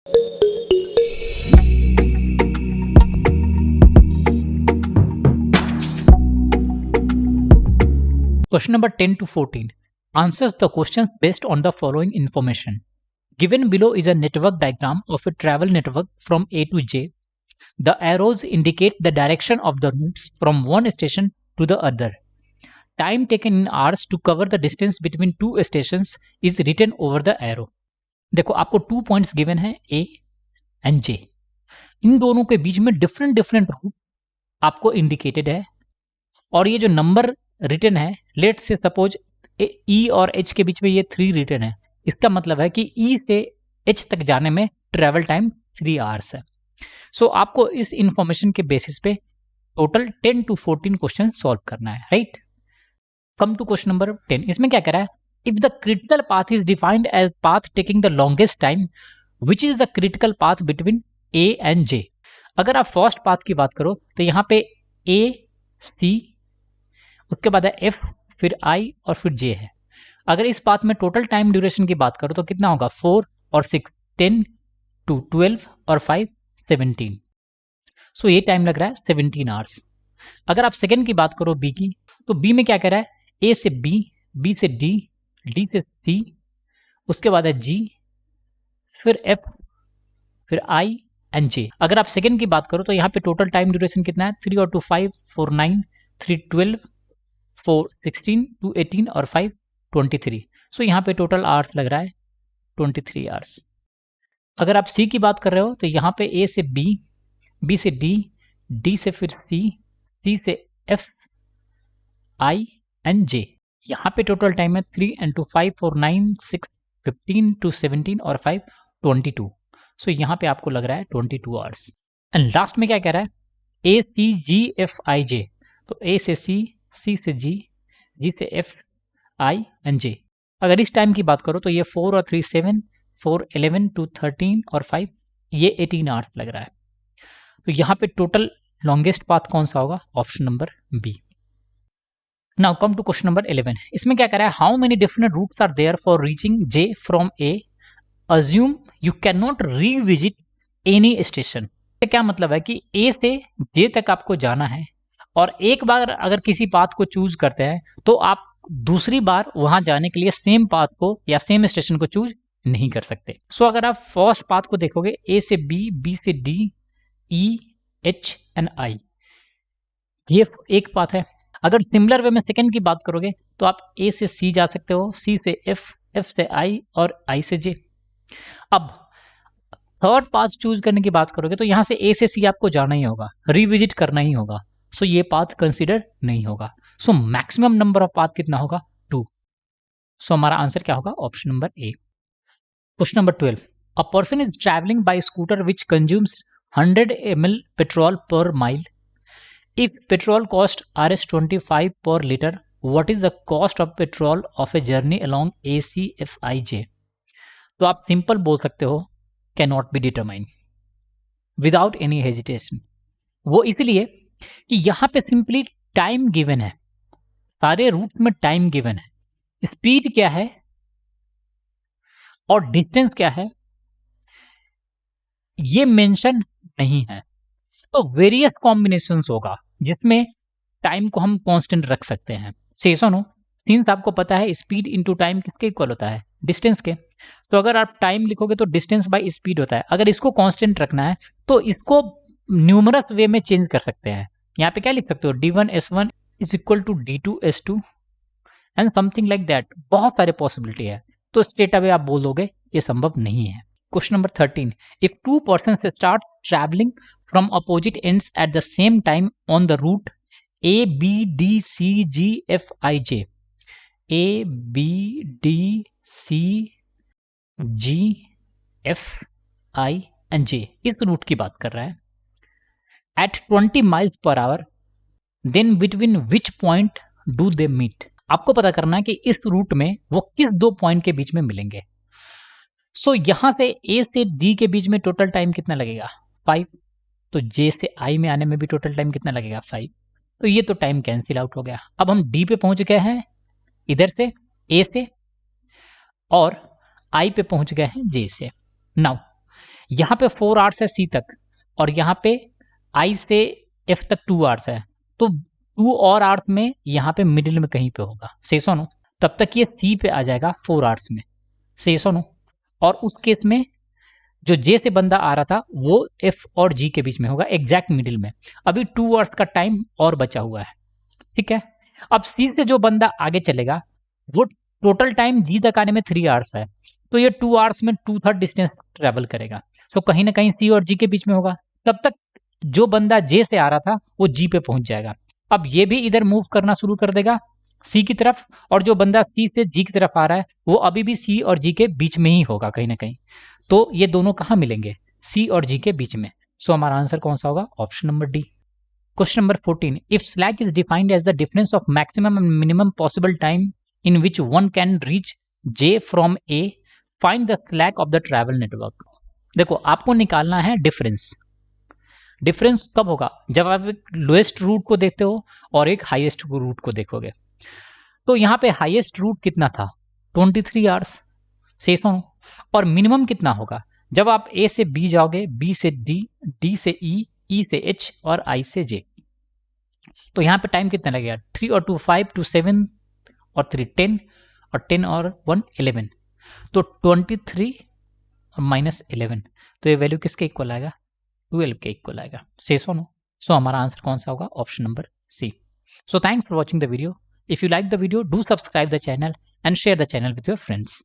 Question number 10 to 14 answers the questions based on the following information. Given below is a network diagram of a travel network from A to J. The arrows indicate the direction of the routes from one station to the other. Time taken in hours to cover the distance between two stations is written over the arrow. देखो आपको 2 points given है A and J. इन दोनों के बीच में different root आपको indicated है और ये जो नंबर रिटन है, लेट से सपोज E और H के बीच में ये 3 रिटन है. इसका मतलब है कि E से H तक जाने में ट्रेवल टाइम 3 आवर्स है. सो आपको इस इंफॉर्मेशन के बेसिस पे टोटल 10 to 14 क्वेश्चन सॉल्व करना है, right? Come to question number 10. इसमें क्या कह रहा है? If the critical path is defined as path taking the longest time, which is the critical path between A and J. अगर आप फर्स्ट पाथ की बात करो तो यहाँ पे A, C, उसके बाद है F, फिर I और फिर J है. अगर इस पाथ में टोटल टाइम ड्यूरेशन की बात करो तो कितना होगा? 4 और 6 10 to 12 और 5 17. सो ये टाइम लग रहा है 17 आवर्स. अगर आप सेकंड की बात करो B की, तो B में क्या कह रहा है? A से B, B से D, D से C, उसके बाद है G, फिर F, फिर I एंड J. अगर आप सेकंड की बात करो तो यहाँ पे टोटल टाइम ड्यूरेशन कितना है? 3 और 2 5 4 9 3 12 4 16 2 18 और 5 23. सो यहाँ पे टोटल आवर्स लग रहा है 23 आवर्स. अगर आप C की बात कर रहे हो तो यहाँ पे A से B, B से D, D से फिर C, C से F, I एंड J. यहाँ पे टोटल टाइम है 3 and 2 5 4 9 6 15 2 17 और 5 22. सो यहाँ पे आपको लग रहा है 22 आवर्स. एंड लास्ट में क्या कह रहा है? A C G F I J. तो A से C, C से G, G से F, I एंड J. अगर इस टाइम की बात करो तो ये 4 और 3 7 4 11 2 13 और 5 ये 18 आवर्स लग रहा है. तो यहाँ पे टोटल लॉन्गेस्ट पाथ कौन सा होगा? Option number B. Now come to question number 11. इसमें क्या कह रहा है? How many different routes are there for reaching J from A? Assume you can not revisit any station. क्या मतलब है कि A से J तक आपको जाना है और एक बार अगर किसी पाथ को चूज करते हैं तो आप दूसरी बार वहां जाने के लिए सेम पाथ को या सेम स्टेशन को चूज नहीं कर सकते. सो अगर आप फर्स्ट पाथ को देखोगे A से B, B से D, E, H and I, ये एक पाथ है. अगर सिमिलर वे में सेकंड की बात करोगे तो आप A से C जा सकते हो, C से F, F से I और I से J. अब थर्ड पाथ चूज करने की बात करोगे तो यहां से A से C आपको जाना ही होगा, रिविजिट करना ही होगा. सो ये पाथ कंसीडर नहीं होगा. So maximum number of path कितना होगा? 2. सो हमारा आंसर क्या होगा? Option number A. Question number 12. A person is travelling by scooter which consumes 100 ml petrol per mile. If petrol cost Rs 25 per liter, what is the cost of petrol of a journey along ACFIJ? तो आप simple बोल सकते हो cannot be determined without any hesitation. वो इसलिए कि यहाँ पे सिंपली टाइम गिवन है, सारे रूट में टाइम गिवन है, स्पीड क्या है और डिस्टेंस क्या है ये मेंशन नहीं है. तो वेरियस कॉम्बिनेशंस होगा जिसमें टाइम को हम कांस्टेंट रख सकते हैं. से सुनो, सिंस आपको पता है स्पीड इनटू टाइम किसके इक्वल होता है? डिस्टेंस के. तो अगर आप टाइम लिखोगे तो डिस्टेंस बाय स्पीड होता है. अगर इसको कांस्टेंट रखना है तो इसको न्यूमरस वे में चेंज कर सकते हैं. यहाँ पे क्या लिख सकते हो? D1 S1 is equal to D2 S2 and something like that. बहुत सारे पॉसिबिलिटी है. तो स्ट्रेट अवे आप बोल दोगे ये संभव नहीं है. Question number 13. If two persons start traveling from opposite ends at the same time on the route A, B, D, C, G, F, I, J. A, B, D, C, G, F, I and J. इस root की बात कर रहा है. At 20 miles per hour, then between which point do they meet? आपको पता करना है कि इस रूट में वो किस दो पॉइंट के बीच में मिलेंगे. सो यहां से A से D के बीच में टोटल टाइम कितना लगेगा? 5. तो J से I में आने में भी टोटल टाइम कितना लगेगा? 5. तो ये तो टाइम कैंसिल आउट हो गया. अब हम D पे पहुंच गए हैं इधर से A से और I पे पहुंच गए हैं J से. नाउ यहाँ पे 4 आवर्स है सी तक और यहाँ पे आई से एफ तक 2 आवर्स है, तो 2 और आवर्स में यहाँ पे मिडिल में कहीं पे होगा, सही सुनो। तब तक ये सी पे आ जाएगा 4 आवर्स में, सही सुनो। और उस केस में जो जे से बंदा आ रहा था वो एफ और जी के बीच में होगा, एग्जैक्ट मिडिल में। अभी 2 आवर्स का टाइम और बचा हुआ है, ठीक है। अब सी से जो बंदा आगे चलेगा वो टोटल टाइम जी तक आने में 3 आवर्स है, तो ये 2 आवर्स में 2/3 डिस्टेंस ट्रेवल करेगा, तो कहीं ना कहीं सी और जी के बीच में होगा। तब तक जो बंदा जे से आ रहा था वो जी पे पहुंच जाएगा। अब ये भी इधर मूव करना शुरू कर देगा सी की तरफ, और जो बंदा सी से जी की तरफ आ रहा है वो अभी भी सी और जी के बीच में ही होगा कहीं ना कहीं। तो ये दोनों कहाँ मिलेंगे? सी और जी के बीच में। सो हमारा आंसर कौन सा होगा? Option number D. Question number 14. If slack is defined as the difference of maximum and minimum possible time in which one can reach J from A, find the slack of the travel network. देखो आपको निकालना है difference. Difference कब होगा? जब आप एक lowest root को देखते हो और एक हाईएस्ट रूट को देखोगे। तो यहाँ पे हाईएस्ट रूट कितना था? 23 आवर्स, से सुनो। और मिनिमम कितना होगा? जब आप ए से बी जाओगे, बी से डी, डी से ई, ई से एच और आई से जे, तो यहाँ पे टाइम कितना लगेगा? 3 और 2 5, 2 7 और 3 10 और 10 और 1 11, तो 23 और -11, तो ये वैल्यू किसके इक्वल आएगा? 12 के इक्वल आएगा, से सुनो। सो हमारा आंसर कौन सा होगा? Option number C. So thanks for watching the video. If you like the video, do subscribe the channel and share the channel with your friends.